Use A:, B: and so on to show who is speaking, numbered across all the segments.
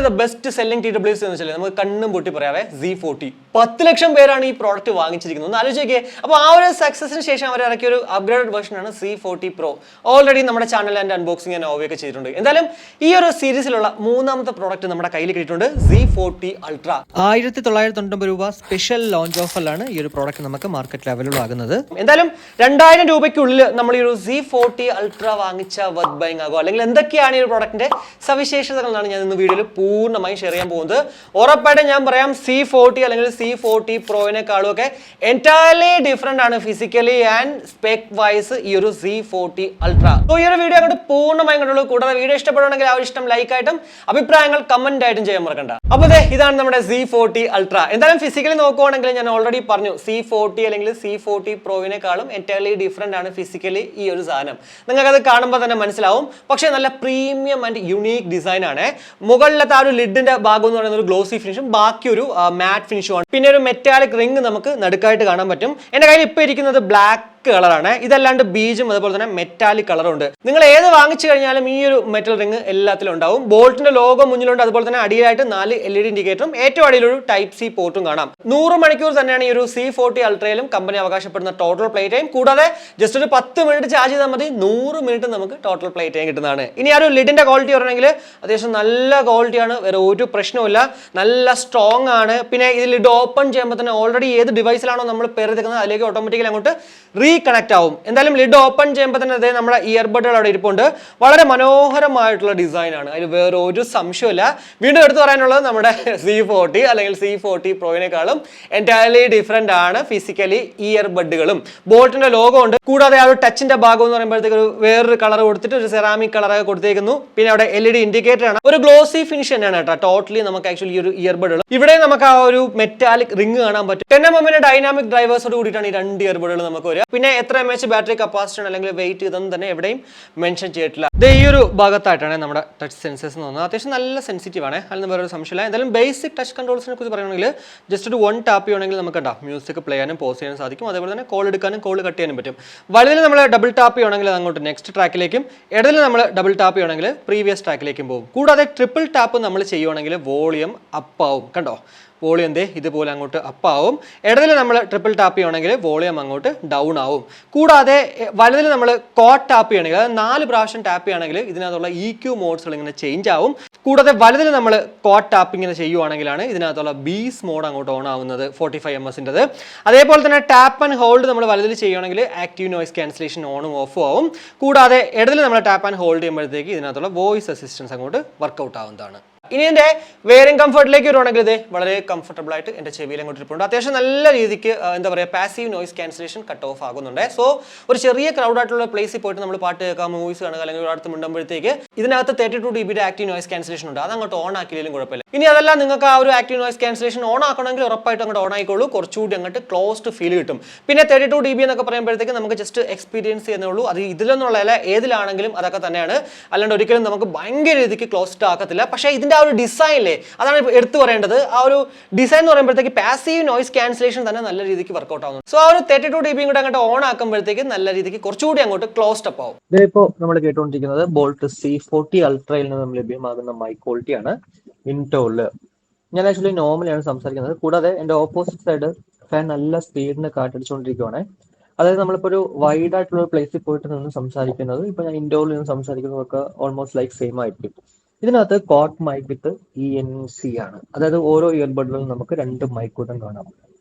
A: The best selling TWS എന്ന് വെച്ചാൽ നമുക്ക് കണ്ണും പൊട്ടി പറയാവേ Z40. 10 ലക്ഷം പേരാണ് ഈ പ്രോഡക്റ്റ് വാങ്ങിച്ചിരിക്കുന്നത്. ഒന്ന് ആലോചിക്കേ. അപ്പോൾ ആ ഒരു സക്സസിന് ശേഷം അവർ ഇറക്കിയ ഒരു അപ്ഗ്രേഡഡ് വേർഷനാണ് C40 Pro. ഓൾറെഡി നമ്മുടെ ചാനൽ ആൻഡ് അൺബോക്സിംഗ് ഞാൻ ഓവയൊക്കെ ചെയ്തിട്ടുണ്ട്. എന്തായാലും ഈ ഒരു സീരീസിലുള്ള മൂന്നാമത്തെ പ്രോഡക്റ്റ് നമ്മുടെ കയ്യിൽ കിട്ടിയിട്ടുണ്ട്, Z40 Ultra. 1990 രൂപ സ്പെഷ്യൽ ലോഞ്ച് ഓഫറിലാണ് ഈ ഒരു പ്രോഡക്റ്റ് നമുക്ക് മാർക്കറ്റിൽ അവൈലബിൾ ആകുന്നത്. എന്തായാലും 2000 രൂപയ്ക്കുള്ളിൽ നമ്മൾ ഈ ഒരു Z40 Ultra വാങ്ങിച്ച വർത്ത് ബൈങ് ആകും. അല്ലെങ്കിൽ എന്തൊക്കെയാണ് ഈ ഒരു പ്രോഡക്റ്റിന്റെ സവിശേഷതകളാണ് ഞാൻ ഇന്ന് വീഡിയോയിൽ പൂർണ്ണമായും ഷെയർ ചെയ്യാൻ പോകുന്നത്. ഉറപ്പായിട്ടും ഞാൻ പറയാം C40 അല്ലെങ്കിൽ C40 Proനെക്കാളും ഒക്കെ എൻറ്റയർലി ഡിഫറെന്റ് ആണ് ഫിസിക്കലി ആൻഡ് സ്പെക് വൈസ് ഈ ഒരു Z40 Ultra. സോ ഈ ഒരു വീഡിയോ അങ്ങോട്ട് പൂർണ്ണമായും കണ്ടുള്ളൂ. കൂടാതെ വീഡിയോ ഇഷ്ടപ്പെടുകയാണെങ്കിൽ ആ ഒരു ഇഷ്ടം ലൈക്ക് ആയിട്ടും അഭിപ്രായങ്ങൾ കമന്റ് ആയിട്ടും ചെയ്യാൻ മറക്കണ്ട. അപ്പോൾ ഇതാണ് നമ്മുടെ Z40 Ultra. എന്തായാലും ഫിസിക്കലി നോക്കുവാണെങ്കിൽ ഞാൻ ഓൾറെഡി പറഞ്ഞു C40 അല്ലെങ്കിൽ C40 Proനെക്കാളും എൻറ്റയർലി ഡിഫറെന്റ് ആണ് ഫിസിക്കലി ഈ ഒരു സാധനം. നിങ്ങൾക്കത് കാണുമ്പോൾ തന്നെ മനസ്സിലാവും. പക്ഷേ നല്ല പ്രീമിയം ആൻഡ് യുണീക്ക് ഡിസൈൻ ആണ്. മുകളിലത്തെ ആ ഒരു ലിഡിന്റെ ഭാഗം എന്ന് പറയുന്നത് ഒരു ഗ്ലോസി ഫിനിഷും ബാക്കി ഒരു മാറ്റ് ഫിനിഷും ആണ്. പിന്നെ ഒരു മെറ്റാലിക് റിംഗ് നമുക്ക് നടുക്കായിട്ട് കാണാൻ പറ്റും. എന്റെ കയ്യിൽ ഇപ്പോൾ ഇരിക്കുന്നത് ബ്ലാക്ക് കളറാണ്. ഇതല്ലാണ്ട് ബീജും അതുപോലെ തന്നെ മെറ്റാലിക് കളറും ഉണ്ട്. നിങ്ങൾ ഏത് വാങ്ങിച്ചു കഴിഞ്ഞാലും ഈ ഒരു മെറ്റൽ റിംഗ് എല്ലാത്തിലും ഉണ്ടാവും. ബോൾട്ടിന്റെ ലോഗോ മുന്നിലുണ്ട്. അതുപോലെ തന്നെ അടിയിലായിട്ട് 4 LED ഇൻഡിക്കേറ്ററും ഏറ്റവും അടിയിലൊരു Type C പോർട്ടും കാണാം. 100 മണിക്കൂർ തന്നെയാണ് ഈ ഒരു C40 Ultraയിലും കമ്പനി അവകാശപ്പെടുന്ന ടോട്ടൽ പ്ലേ ടൈം. കൂടാതെ ജസ്റ്റ് ഒരു 10 മിനിറ്റ് ചാർജ് ചെയ്താൽ മതി 100 മിനിറ്റ് നമുക്ക് ടോട്ടൽ പ്ലേ ടൈം കിട്ടുന്നതാണ്. ഇനി ആ ഒരു ലിഡിന്റെ ക്വാളിറ്റി പറയണമെങ്കിൽ അത്യാവശ്യം നല്ല ക്വാളിറ്റിയാണ്. വേറെ ഒരു പ്രശ്നവുമില്ല. നല്ല സ്ട്രോങ് ആണ്. പിന്നെ ഈ ലിഡ് ഓപ്പൺ ചെയ്യുമ്പോൾ തന്നെ ഓൾറെഡി ഏത് ഡിവൈസിലാണോ നമ്മൾ പേരെടുക്കുന്നത് അതിലേക്ക് ഓട്ടോമാറ്റിക്കലി അങ്ങോട്ട് റീകണക്ട് ആവും. എന്തായാലും ലിഡ് ഓപ്പൺ ചെയ്യുമ്പോൾ തന്നെ അതേ നമ്മുടെ ഇയർബഡുകൾ അവിടെ ഇരിപ്പുണ്ട്. വളരെ മനോഹരമായിട്ടുള്ള ഡിസൈൻ ആണ്. അതിൽ വേറെ ഒരു സംശയമില്ല. വീണ്ടും എടുത്തു പറയാനുള്ളത് നമ്മുടെ C40 അല്ലെങ്കിൽ C40 Proനെക്കാളും എൻറ്റയർലി ഡിഫറെന്റ് ആണ് ഫിസിക്കലി ഇയർബഡുകളും. ബോൾട്ടിന്റെ ലോഗോ ഉണ്ട്. കൂടാതെ ആ ഒരു ടച്ചിന്റെ ഭാഗം എന്ന് പറയുമ്പോഴത്തേക്ക് ഒരു വേറൊരു കളർ കൊടുത്തിട്ട് ഒരു സെറാമിക് കളറൊക്കെ കൊടുത്തേക്കുന്നു. പിന്നെ അവിടെ LED ഇൻഡിക്കേറ്റർ ആണ്. ഒരു ഗ്ലോസി ഫിനിഷ് തന്നെയാണ് കേട്ടോ ടോട്ടലി നമുക്ക് ആക്ച്വലി ഈ ഒരു ഇയർബഡുകൾ. ഇവിടെ നമുക്ക് ആ ഒരു മെറ്റാലിക് റിംഗ് കാണാൻ പറ്റും. 10mm ഡൈനാമിക് ഡ്രൈവേഴ്സോട് കൂടിയിട്ടാണ് ഈ 2 ഇയർബഡുകൾ നമുക്ക് വരിക. പിന്നെ എത്ര mAh ബാറ്ററി കപ്പാസിറ്റി അല്ലെങ്കിൽ വെയിറ്റ് ഇതൊന്നും തന്നെ എവിടെയും മെൻഷൻ ചെയ്തിട്ടില്ല. ഈ ഒരു ഭാഗത്തായിട്ടാണ് നമ്മുടെ ടച്ച് സെൻസേഴ്സ് എന്ന് തോന്നുന്നത്. അത്യാവശ്യം നല്ല സെൻസിറ്റീവ് ആണ്. അതിന് വേറൊരു സംശയമില്ല. എന്തായാലും ബേസിക് ടച്ച് കൺട്രോൾസിനെ കുറിച്ച് പറയുകയാണെങ്കിൽ ജസ്റ്റ് ഒരു 1 ടാപ്പ് ചെയ്യണമെങ്കിൽ നമുക്ക് മ്യൂസിക് പ്ലേ ചെയ്യാനും പോസ് ചെയ്യാനും സാധിക്കും. അതേപോലെ തന്നെ കോൾ എടുക്കാനും കോൾ കട്ട് ചെയ്യാനും പറ്റും. വലുതിൽ നമ്മൾ ഡബിൾ ടാപ്പ് ചെയ്യണമെങ്കിൽ അങ്ങോട്ട് നെക്സ്റ്റ് ട്രാക്കിലേക്കും, ഇടയിൽ നമ്മൾ ഡബിൾ ടാപ്പ് ചെയ്യണമെങ്കിൽ പ്രീവിയസ് ട്രാക്കിലേക്കും പോകും. കൂടാതെ ട്രിപ്പിൾ ടാപ്പ് നമ്മൾ ചെയ്യുവാണെങ്കിൽ വോളിയം അപ്പ് ആവും. കണ്ടോ, വോളിയം ഇതുപോലെ അങ്ങോട്ട് അപ്പ് ആവും. ഇടതിൽ നമ്മൾ ട്രിപ്പിൾ ടാപ്പ് ചെയ്യണമെങ്കിൽ വോളിയം അങ്ങോട്ട് ഡൗൺ ആവും. കൂടാതെ വലുതിൽ നമ്മൾ കോട്ട് ടാപ്പ് ചെയ്യണമെങ്കിൽ അതായത് 4 പ്രാവശ്യം ടാപ്പ് ചെയ്യുകയാണെങ്കിൽ ഇതിനകത്തുള്ള EQ മോഡ്സുകൾ ഇങ്ങനെ ചേഞ്ച് ആവും. കൂടാതെ വലുതിൽ നമ്മൾ കോട്ട് ടാപ്പിങ്ങിന് ചെയ്യുവാണെങ്കിലാണ് ഇതിനകത്തുള്ള ബീസ് മോഡ് അങ്ങോട്ട് ഓൺ ആവുന്നത് 45ms. അതേപോലെ തന്നെ ടാപ്പ് ആൻഡ് ഹോൾഡ് നമ്മൾ വലുതിൽ ചെയ്യുകയാണെങ്കിൽ ആക്റ്റീവ് നോയ്സ് ക്യാൻസലേഷൻ ഓണും ഓഫും ആവും. കൂടാതെ ഇടതിൽ നമ്മൾ ടാപ്പ് ആൻഡ് ഹോൾഡ് ചെയ്യുമ്പോഴത്തേക്ക് ഇതിനകത്തുള്ള വോയിസ് അസിസ്റ്റൻസ് അങ്ങോട്ട് വർക്കൗട്ട് ആവുന്നതാണ്. ഇനി എൻ്റെ വെയറിംഗ് കംഫർട്ടിലേക്ക് വരുവാണെങ്കിൽ വളരെ കംഫർട്ടബിൾ ആയിട്ട് എൻ്റെ ചെവിയിൽ അങ്ങോട്ട് ഇരിപ്പുണ്ട്. അത്യാവശ്യം നല്ല രീതിക്ക് എന്താ പറയുക passive noise cancellation cut off ആകുന്നുണ്ട്. സോ ഒരു ചെറിയ ക്രൗഡ് ആയിട്ടുള്ള പ്ലേസിൽ പോയിട്ട് നമ്മൾ പാട്ട് കേൾക്കാം, മൂവീസ് കാണുക അല്ലെങ്കിൽ ഒരു അടുത്ത് മിണ്ടുമ്പോഴത്തേക്ക് ഇതിനകത്ത് 32 dB ആക്റ്റീവ് നോയ്സ് ക്യാൻസലേഷൻ ഉണ്ട്. അത് അങ്ങോട്ട് ഓൺ ആക്കിയാലും കുഴപ്പമില്ല. ഇനി അതല്ല നിങ്ങൾക്ക് ആ ഒരു ആക്റ്റീവ് നോയ്സ് ക്യാൻസലേഷൻ ഓൺ ആക്കണമെങ്കിൽ ഉറപ്പായിട്ട് അങ്ങോട്ട് ഓൺ ആയിക്കോളൂ. കുറച്ചുകൂടി അങ്ങോട്ട് ക്ലോസ്ഡ് ഫീൽ കിട്ടും. പിന്നെ 32 dB എന്നൊക്കെ പറയുമ്പോഴത്തേക്ക് നമുക്ക് ജസ്റ്റ് എക്സ്പീരിയൻസ് ചെയ്യുന്നേ ഉള്ളൂ. അത് ഇതിലൊന്നുള്ളതല്ല, ഏതിലാണെങ്കിലും അതൊക്കെ തന്നെയാണ്. അല്ലാണ്ട് ഒരിക്കലും നമുക്ക് ഭയങ്കര രീതിക്ക് ക്ലോസ്ഡ് ആക്കത്തില്ല. പക്ഷേ ഇതിന്റെ ആ ഒരു ഡിസൈനില്ലേ, അതാണ് എടുത്തു പറയേണ്ടത്. ആ ഒരു ഡിസൈൻ എന്ന് പറയുമ്പോഴത്തേക്ക് പാസീവ് നോയ്സ് ക്യാൻസലേഷൻ തന്നെ നല്ല രീതിക്ക് വർക്കൗട്ട് ആവുന്നു. സോ ആ ഒരു 32 dB കൂടെ അങ്ങോട്ട് ഓൺ ആക്കുമ്പോഴത്തേക്ക് നല്ല രീതിക്ക് കുറച്ചുകൂടി അങ്ങോട്ട് ക്ലോസ്ഡ് അപ്പ് ആവും. ഇതിപ്പോ നമ്മൾ കേട്ടുകൊണ്ടിരിക്കുന്നത് ബോൾട്ട് C40 Ultraയിൽ നിന്ന് ലഭ്യമാകുന്ന മൈക്ക് ക്വാളിറ്റിയാണ്. ഇൻടോളില് ഞാൻ ആക്ച്വലി നോർമലാണ് സംസാരിക്കുന്നത്. കൂടാതെ എന്റെ ഓപ്പോസിറ്റ് സൈഡ് ഫാൻ നല്ല സ്പീഡിന് കാറ്റടിച്ചുകൊണ്ടിരിക്കുകയാണ്. അതായത് നമ്മളിപ്പോൾ ഒരു വൈഡ് ആയിട്ടുള്ള പ്ലേസിൽ പോയിട്ട് നിന്ന് സംസാരിക്കുന്നത് ഇപ്പൊ ഞാൻ ഇൻഡോറിൽ നിന്ന് സംസാരിക്കുന്നതൊക്കെ ഓൾമോസ്റ്റ് ലൈക്ക് സെയിം ആയിരിക്കും. ഇതിനകത്ത് കോട്ട് മൈക്ക് വിത്ത് ENC ആണ്. അതായത് ഓരോ ഇയർബഡിലും നമുക്ക് 2 മൈക്ക് കൂട്ടം കാണാം.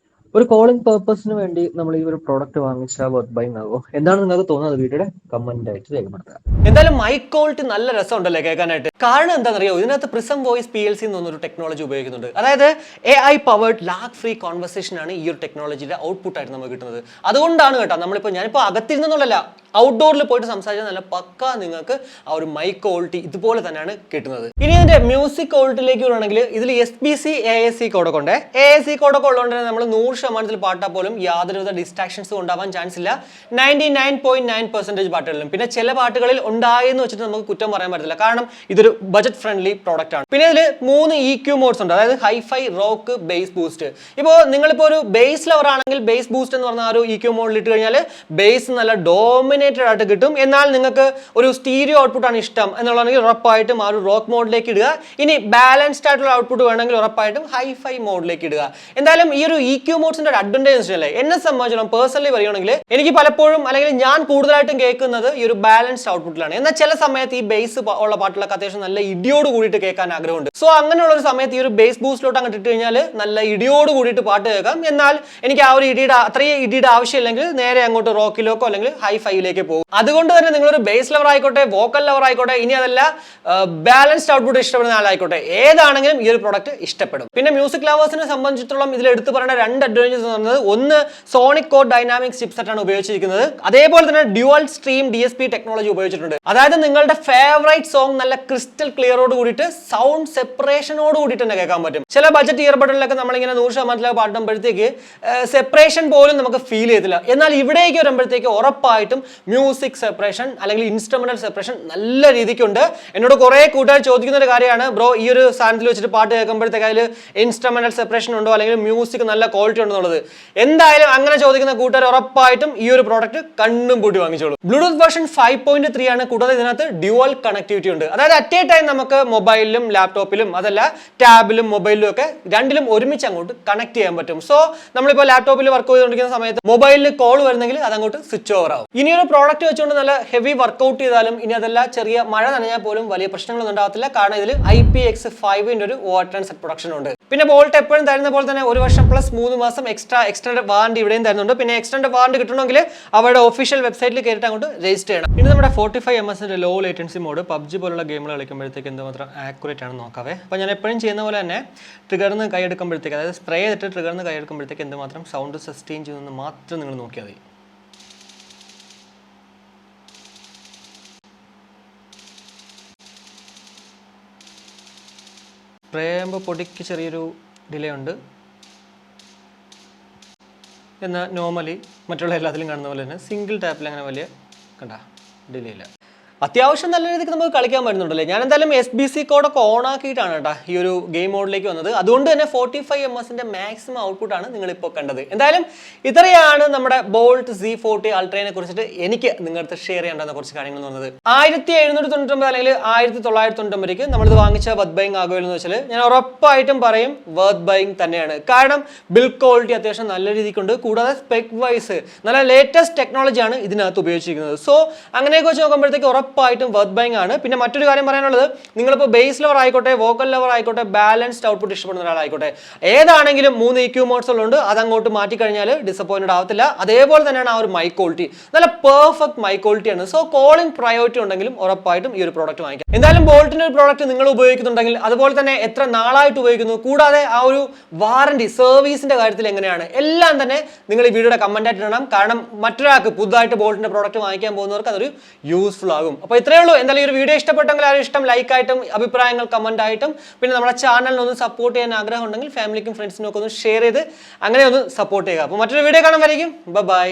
A: ഒരു കോളിംഗ് പർപ്പസിന് വേണ്ടി നമ്മൾ ഈ ഒരു പ്രോഡക്റ്റ് വാങ്ങിച്ചാൽ വർത്ത് ബൈങ് ആകുമോ? എന്താണ് നിങ്ങൾക്ക് തോന്നുന്നത്? വീഡിയോയുടെ കമന്റ് ആയിട്ട് രേഖപ്പെടുത്തുക. എന്തായാലും മൈക്ക് ക്വാളിറ്റി നല്ല രസമുണ്ടല്ലേ കേൾക്കാനായിട്ട്. കാരണം എന്താണെന്നറിയോ, ഇതിനകത്ത് പ്രിസം വോയിസ് PLC എന്നൊരു ടെക്നോളജി ഉപയോഗിക്കുന്നുണ്ട്. അതായത് AI powered lag free conversation ആണ് ഈ ഒരു ടെക്നോളജിയുടെ ഔട്ട്പുട്ട് ആയിട്ട് നമുക്ക് കിട്ടുന്നത്. അതുകൊണ്ടാണ് കേട്ടോ ഞാനിപ്പോൾ അകത്തിരുന്നല്ല ഔട്ട്ഡോറിൽ പോയിട്ട് സംസാരിച്ചാൽ നല്ല പക്ക നിങ്ങൾക്ക് ആ ഒരു മൈക്ക് ക്വാളിറ്റി ഇതുപോലെ തന്നെയാണ് കിട്ടുന്നത്. ഇനി ഇതിന്റെ മ്യൂസിക് ക്വാളിറ്റിയിലേക്ക് വരികയാണെങ്കിൽ ഇതിൽ SBC AAC കോഡൊക്കെ ഉണ്ട്. AAC കോഡൊക്കെ ഉള്ളതുകൊണ്ട് തന്നെ നമ്മൾ 100% പാട്ടാൽ പോലും യാതൊരുവിധ ഡിസ്ട്രാക്ഷൻസും ഉണ്ടാവാൻ ചാൻസ് ഇല്ല. 99.9% പാട്ടുകളിലും. പിന്നെ ചില പാട്ടുകളിൽ ഉണ്ടായെന്ന് വെച്ചിട്ട് നമുക്ക് കുറ്റം പറയാൻ പറ്റില്ല. കാരണം ഇതൊരു ബജറ്റ് ഫ്രണ്ട്ലി പ്രോഡക്റ്റ് ആണ്. പിന്നെ ഇതിൽ 3 EQ മോഡ്സ് ഉണ്ട്. അതായത് ഹൈഫൈ, റോക്ക്, ബേസ് ബൂസ്റ്റ്. ഇപ്പോൾ നിങ്ങളിപ്പോൾ ഒരു ബേസ് ലവർ ആണെങ്കിൽ ബേസ് ബൂസ്റ്റ് എന്ന് പറഞ്ഞ ആ ഒരു EQ മോഡിൽ ഇട്ട് കഴിഞ്ഞാൽ ബേസ് നല്ല ഡോമിനേറ്റ് കോർഡിനേറ്റഡ് ആയിട്ട് കിട്ടും. എന്നാൽ നിങ്ങൾക്ക് ഒരു സ്റ്റീരിയോ ഔട്ട്പുട്ടാണ് ഇഷ്ടം എന്നുള്ളതാണെങ്കിൽ ഉറപ്പായിട്ടും ആ ഒരു റോക്ക് മോഡിലേക്ക് ഇടുക. ഇനി ബാലൻസ്ഡ് ആയിട്ടുള്ള ഔട്ട്പുട്ട് വേണമെങ്കിൽ ഉറപ്പായിട്ടും ഹൈഫൈ മോഡിലേക്ക് ഇടുക. എന്തായാലും ഈ ഒരു EQ മോഡ്സിന്റെ ഒരു അഡ്വാൻറ്റേജ് അല്ലേ, എന്നെ സംബന്ധിച്ചിടത്തോളം പേഴ്സണലി പറയുകയാണെങ്കിൽ എനിക്ക് പലപ്പോഴും അല്ലെങ്കിൽ ഞാൻ കൂടുതലായിട്ടും കേൾക്കുന്നത് ഈ ഒരു ബാലൻസ്ഡ് ഔട്ട്പുട്ടിലാണ്. എന്നാൽ ചില സമയത്ത് ഈ ബേസ് ഉള്ള പാട്ടുകളൊക്കെ അത്യാവശ്യം നല്ല ഇടിയോട് കൂടിയിട്ട് കേൾക്കാൻ ആഗ്രഹമുണ്ട്. സോ അങ്ങനെയുള്ള ഒരു സമയത്ത് ഈ ഒരു ബേസ് ബൂസ്റ്റിലോട്ട് അങ്ങോട്ട് ഇട്ട് കഴിഞ്ഞാൽ നല്ല ഇടിയോട് കൂടിയിട്ട് പാട്ട് കേൾക്കാം. എന്നാൽ എനിക്ക് ആ ഒരു അത്രയും ഇടിയുടെ ആവശ്യമില്ലെങ്കിൽ നേരെ അങ്ങോട്ട് റോക്കിലേക്കോ അല്ലെങ്കിൽ ഹൈഫൈയിലേക്ക് പോകും. അതുകൊണ്ട് തന്നെ നിങ്ങളൊരു ബേസ് ലവർ ആയിക്കോട്ടെ, വോക്കൽ ലവർ ആയിക്കോട്ടെ, ഇനി അതല്ല ബാലൻസ്ഡ് ഔട്ട്പുട്ട് ഇഷ്ടപ്പെടുന്ന ആളായിക്കോട്ടെ, ഏതാണെങ്കിലും ഈ ഒരു പ്രോഡക്റ്റ് ഇഷ്ടപ്പെടും. പിന്നെ മ്യൂസിക് ലവേഴ്സിനെ സംബന്ധിച്ചിടത്തോളം ഇതിൽ എടുത്തു പറയേണ്ട 2 അഡ്വാൻറ്റേജസ് എന്ന് പറയുന്നത്, ഒന്ന് സോണിക് കോഡ് ഡൈനാമിക്സ് ചിപ്സെറ്റ് ആണ് ഉപയോഗിച്ചിരിക്കുന്നത്. അതേപോലെ തന്നെ ഡ്യുവൽ സ്ട്രീം DSP ടെക്നോളജി ഉപയോഗിച്ചിട്ടുണ്ട്. അതായത് നിങ്ങളുടെ ഫേവറേറ്റ് സോങ് നല്ല ക്രിസ്റ്റൽ ക്ലിയറോട് കൂടിയിട്ട് സൗണ്ട് സെപ്പറേഷനോട് കൂടിയിട്ട് തന്നെ കേൾക്കാൻ പറ്റും. ചില ബജറ്റ് ഇയർബഡിലൊക്കെ നമ്മളിങ്ങനെ 100% പാടുമ്പോഴത്തേക്ക് സെപ്പറേഷൻ പോലും നമുക്ക് ഫീൽ ചെയ്തില്ല. എന്നാൽ ഇവിടേക്ക് വരുമ്പോഴത്തേക്ക് ഉറപ്പായിട്ടും മ്യൂസിക് സെപ്പറേഷൻ അല്ലെങ്കിൽ ഇൻസ്ട്രുമെന്റൽ സെപ്പറേഷൻ നല്ല രീതിക്കുണ്ട്. എന്നോട് കുറെ കൂട്ടുകാർ ചോദിക്കുന്ന ഒരു കാര്യമാണ്, ബ്രോ ഈ ഒരു സാധനത്തിൽ വെച്ചിട്ട് പാട്ട് കേൾക്കുമ്പോഴത്തേക്ക് അതിൽ ഇൻസ്ട്രുമെന്റൽ സെപ്പറേഷൻ ഉണ്ടോ അല്ലെങ്കിൽ മ്യൂസിക് നല്ല ക്വാളിറ്റി ഉണ്ടോ എന്നുള്ളത്. എന്തായാലും അങ്ങനെ ചോദിക്കുന്ന കൂട്ടുകാർ ഉറപ്പായിട്ടും ഈ ഒരു പ്രോഡക്റ്റ് കണ്ണും പൂട്ടി വാങ്ങിച്ചോളൂ. ബ്ലൂടൂത്ത് വേർഷൻ 5.3 ആണ്. കൂടാതെ ഇതിനകത്ത് ഡ്യുവൽ കണക്ടിവിറ്റി ഉണ്ട്. അതായത് അറ്റ് എ ടൈം നമുക്ക് മൊബൈലിലും ലാപ്ടോപ്പിലും അതല്ല ടാബിലും മൊബൈലിലും ഒക്കെ രണ്ടിലും ഒരുമിച്ച് അങ്ങോട്ട് കണക്ട് ചെയ്യാൻ പറ്റും. സോ നമ്മളിപ്പോൾ ലാപ്ടോപ്പിൽ വർക്ക് ചെയ്തുകൊണ്ടിരിക്കുന്ന സമയത്ത് മൊബൈലിൽ കോൾ വരുന്നെങ്കിൽ അതങ്ങോട്ട് സ്വിച്ച് ഓവർ ആവും. ഇനി ഒരു പ്രോഡക്റ്റ് വെച്ചുകൊണ്ട് നല്ല ഹെവി വർക്ക്ഔട്ട് ചെയ്താലും ഇനി അതല്ല ചെറിയ മഴ നനഞ്ഞാൽ പോലും വലിയ പ്രശ്നങ്ങളൊന്നും ഉണ്ടാകത്തില്ല. കാരണം ഇതിൽ IPX5 ഒരു വാട്ടർ ആൻഡ് സെറ്റ് പ്രൊഡക്ഷൻ ഉണ്ട്. പിന്നെ ബോൾട്ട് എപ്പോഴും തരുന്ന പോലെ തന്നെ 1 വർഷം പ്ലസ് 3 മാസം എക്സ്റ്റൻഡ് വാറണ്ടി ഇവിടെയും തരുന്നുണ്ട്. പിന്നെ എക്സ്റ്റൻഡ് വാറണ്ടി കിട്ടണമെങ്കിൽ അവരുടെ ഒഫീഷ്യൽ വെബ്സൈറ്റിൽ കയറിയിട്ട് അങ്ങോട്ട് രജിസ്റ്റർ ചെയ്യണം. ഇനി നമ്മുടെ 45 ms low latency mode PUBG പോലുള്ള ഗെയിമുകൾ കളിക്കുമ്പോഴത്തേക്ക് എന്തുമാത്രം ആക്യുറേറ്റ് ആണ് നോക്കാവേ. അപ്പോൾ ഞാൻ എപ്പോഴും ചെയ്യുന്ന പോലെ തന്നെ ട്രിഗറിന്ന് കൈയെടുക്കുമ്പോഴത്തേക്ക്, അതായത് സ്പ്രേ ചെയ്തിട്ട് ട്രിഗറിന്ന് കൈയെടുക്കുമ്പോഴത്തേക്ക് എന്തുമാത്രം സൗണ്ട് സസ്റ്റെയിൻ ചെയ്യുമെന്ന് മാത്രം നിങ്ങൾ നോക്കിയാൽ മതി. സ്പ്രേ ചെയ്യുമ്പോൾ പൊടിക്ക് ചെറിയൊരു ഡിലേ ഉണ്ട്. എന്നാൽ നോർമലി മറ്റുള്ള എല്ലാത്തിലും കാണുന്ന പോലെ തന്നെ സിംഗിൾ ടാപ്പിൽ അങ്ങനെ വലിയ ഡിലേ ഇല്ല. അത്യാവശ്യം നല്ല രീതിക്ക് നമുക്ക് കളിക്കാൻ പറ്റുന്നുണ്ടല്ലേ. ഞാൻ എന്തായാലും SBC കോഡൊക്കെ ഓൺ ആക്കിയിട്ടാണ് കേട്ടോ ഈ ഒരു ഗെയിം മോഡിലേക്ക് വന്നത്. അതുകൊണ്ട് തന്നെ 45 ms മാക്സിമം ഔട്ട്പുട്ടാണ് നിങ്ങളിപ്പോൾ കണ്ടത്. എന്തായാലും ഇത്രയാണ് നമ്മുടെ ബോൾട്ട് Z40 അൾട്രയെ കുറിച്ചിട്ട് എനിക്ക് നിങ്ങളുടെ ഷെയർ ചെയ്യേണ്ടുന്ന കുറച്ച് കാര്യങ്ങൾ എന്ന് പറഞ്ഞത്. 1799 അല്ലെങ്കിൽ 1999 നമ്മളിത് വാങ്ങിച്ച വർത്ത് ബൈങ് ആകുമല്ലോ എന്ന് വെച്ചാൽ ഞാൻ ഉറപ്പായിട്ടും പറയും വർത്ത് ബൈങ് തന്നെയാണ്. കാരണം ബിൽഡ് ക്വാളിറ്റി അത്യാവശ്യം നല്ല രീതിക്കുണ്ട്. കൂടാതെ സ്പെക് വൈസ് നല്ല ലേറ്റസ്റ്റ് ടെക്നോളജിയാണ് ഇതിനകത്ത് ഉപയോഗിച്ചിരിക്കുന്നത്. സോ അങ്ങനെയൊക്കെ വെച്ച് നോക്കുമ്പോഴത്തേക്ക് ഉറപ്പായിട്ടും വർത്ത് ബൈങ് ആണ്. പിന്നെ മറ്റൊരു കാര്യം പറയാനുള്ളത്, നിങ്ങളിപ്പോൾ ബേസ് ലവർ ആയിക്കോട്ടെ, വോക്കൽ ലവർ ആയിക്കോട്ടെ, ബാലൻസ്ഡ് ഔട്ട്പുട്ട് ഇഷ്ടപ്പെടുന്ന ഒരാളായിക്കോട്ടെ, ഏതാണെങ്കിലും 3 EQ മോഡ്സുകളുണ്ട്. അതങ്ങോട്ട് മാറ്റിക്കഴിഞ്ഞാൽ ഡിസപ്പോയിന്റഡ് ആവത്തില്ല. അതേപോലെ തന്നെയാണ് ആ ഒരു മൈക്ക് ക്വാളിറ്റി, നല്ല പെർഫെക്റ്റ് മൈക്ക് ക്വാളിറ്റിയാണ്. സോ കോളിംഗ് പ്രയോറിറ്റി ഉണ്ടെങ്കിലും ഉറപ്പായിട്ടും ഈ ഒരു പ്രോഡക്റ്റ് വാങ്ങിക്കാം. എന്തായാലും ബോൾട്ടിന്റെ ഒരു പ്രോഡക്റ്റ് നിങ്ങൾ ഉപയോഗിക്കുന്നുണ്ടെങ്കിൽ അതുപോലെ തന്നെ എത്ര നാളായിട്ട് ഉപയോഗിക്കുന്നു, കൂടാതെ ആ ഒരു വാറണ്ടി സർവീസിന്റെ കാര്യത്തിൽ എങ്ങനെയാണ്, എല്ലാം തന്നെ നിങ്ങൾ ഈ വീഡിയോയുടെ കമന്റ് ആയിട്ട് ഇടണം. കാരണം മറ്റൊരാൾക്ക് പുതുതായിട്ട് ബോൾട്ടിന്റെ പ്രോഡക്റ്റ് വാങ്ങിക്കാൻ പോകുന്നവർക്ക് അതൊരു യൂസ്ഫുൾ ആകും. അപ്പോൾ ഇത്രയേ ഉള്ളൂ. എന്തായാലും ഈ ഒരു വീഡിയോ ഇഷ്ടപ്പെട്ടെങ്കിൽ ആ ഇഷ്ടം ലൈക്ക് ആയിട്ടും അഭിപ്രായങ്ങൾ കമന്റ് ആയിട്ടും പിന്നെ നമ്മുടെ ചാനലിനൊന്ന് സപ്പോർട്ട് ചെയ്യാൻ ആഗ്രഹം ഉണ്ടെങ്കിൽ ഫാമിലിക്കും ഫ്രണ്ട്സിനും ഒക്കെ ഒന്ന് ഷെയർ ചെയ്ത് അങ്ങനെ ഒന്ന് സപ്പോർട്ട് ചെയ്യുക. അപ്പോൾ മറ്റൊരു വീഡിയോ കാണാൻ വരയ്ക്കും. ബൈ.